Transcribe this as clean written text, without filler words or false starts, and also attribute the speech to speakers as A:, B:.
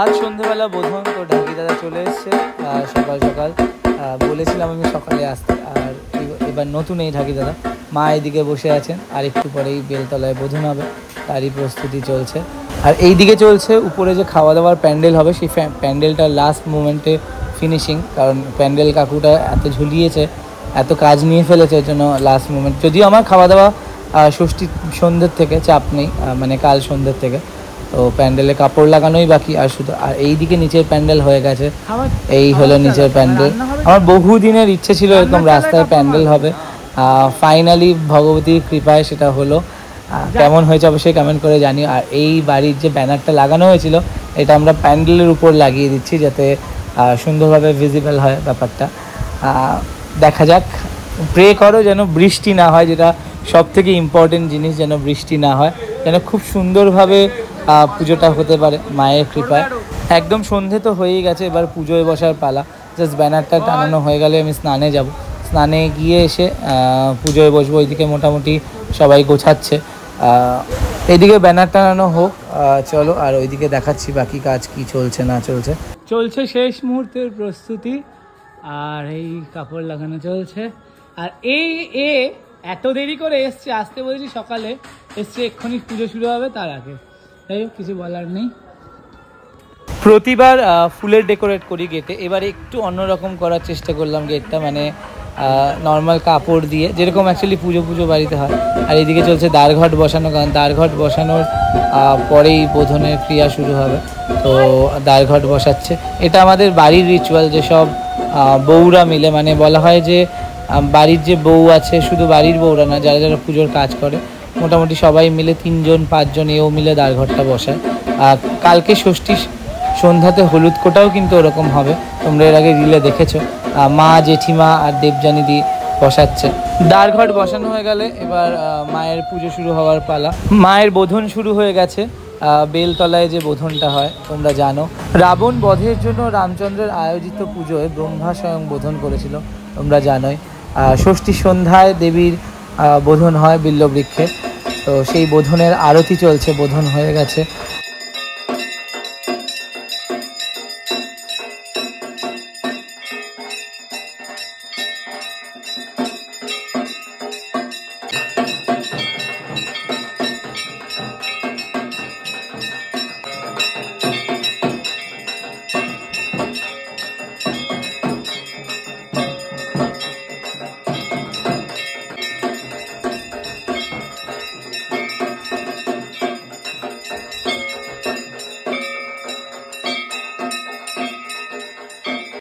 A: আজ সন্ধ্যেবেলা বোধন তো ঢাকি দাদা চলে এসছে সকাল সকাল। বলেছিলাম আমি সকালে আসতে, আর এবার নতুন এই ঢাকি দাদা। মা এদিকে বসে আছেন, আর একটু পরেই বেলতলায় বোধন হবে, তারই প্রস্তুতি চলছে। আর এই দিকে চলছে উপরে যে খাওয়া দাওয়ার প্যান্ডেল হবে, সেই প্যান্ডেলটা লাস্ট মোমেন্টে ফিনিশিং। কারণ প্যান্ডেল কাকুটা এত ঝুলিয়েছে, এত কাজ নিয়ে ফেলেছে, এর জন্য লাস্ট মোমেন্ট। যদিও আমার খাওয়া দাওয়া ষষ্ঠী সন্ধ্যের থেকে চাপ নেই, মানে কাল সন্ধ্যের থেকে। তো প্যান্ডেলে কাপড় লাগানোই বাকি, আর শুধু আর এই দিকে নিচের প্যান্ডেল হয়ে গেছে। এই হলো নিচের প্যান্ডেল। আমার বহু দিনের ইচ্ছে ছিল এরকম রাস্তায় প্যান্ডেল হবে, ফাইনালি ভগবতীর কৃপায় সেটা হলো। কেমন হয়েছে অবশ্যই কমেন্ট করে জানিও। আর এই বাড়ির যে ব্যানারটা লাগানো হয়েছিল, এটা আমরা প্যান্ডেলের উপর লাগিয়ে দিচ্ছি, যাতে সুন্দরভাবে ভিজিবল হয় ব্যাপারটা। দেখা যাক, প্রে করো যেন বৃষ্টি না হয়, যেটা সব থেকে ইম্পর্টেন্ট জিনিস, যেন বৃষ্টি না হয়, যেন খুব সুন্দরভাবে পুজোটা হতে পারে মায়ের কৃপায়। একদম সন্ধে তো হয়েই গেছে, এবার পুজোয় বসার পালা। জাস্ট ব্যানারটা টানানো হয়ে গেলে আমি স্নানে যাব, স্নানে গিয়ে এসে পুজোয় বসবো। ওইদিকে মোটামুটি সবাই গোছাচ্ছে, এইদিকে ব্যানার টানানো হোক। চলো, আর ওইদিকে দেখাচ্ছি বাকি কাজ কি চলছে না চলছে। চলছে শেষ মুহূর্তের প্রস্তুতি, আর এই কাপড় লাগানো চলছে। আর এত দেরি করে এসছে, আসতে বলেছি সকালে, এসছে এক্ষুনি পুজো শুরু হবে তার আগে। তাই কিছু বলার নেই। প্রতিবার ফুলের ডেকোরেট করি গেটে, এবারে একটু অন্যরকম করার চেষ্টা করলাম গেটটা, মানে নর্মাল কাপড় দিয়ে, যেরকম অ্যাকচুয়ালি পুজো বাড়িতে হয়। আর এদিকে চলছে দ্বারঘট বসানো, কারণ দ্বারঘট বসানোর পরেই বোধনের ক্রিয়া শুরু হবে। তো দ্বারঘট বসাচ্ছে, এটা আমাদের বাড়ির রিচুয়াল, যে সব বউরা মিলে, মানে বলা হয় যে বাড়ির যে বউ আছে, শুধু বাড়ির বউরা না, যারা যারা পুজোর কাজ করে, মোটামুটি সবাই মিলে 3 জন 5 জন এও মিলে দ্বারঘটটা বসায়। কালকে ষষ্ঠী সন্ধ্যাতে হলুদ কোটাও কিন্তু ওরকম হবে, তোমরা এর আগে রিলে দেখেছো। মা, জেঠিমা আর দেবযানীদি বসাচ্ছে। দ্বারঘট বসানো হয়ে গেলে এবার মায়ের পুজো শুরু হওয়ার পালা। মায়ের বোধন শুরু হয়ে গেছে। বেলতলায় যে বোধনটা হয় তোমরা জানো, রাবণ বধের জন্য রামচন্দ্রের আয়োজিত পুজোয় ব্রহ্মা স্বয়ং বোধন করেছিল, তোমরা জানোই। ষষ্ঠী সন্ধ্যায় দেবীর বোধন হয় বিল্লবৃক্ষে। তো সেই বোধনের আরতি চলছে, বোধন হয়ে গেছে।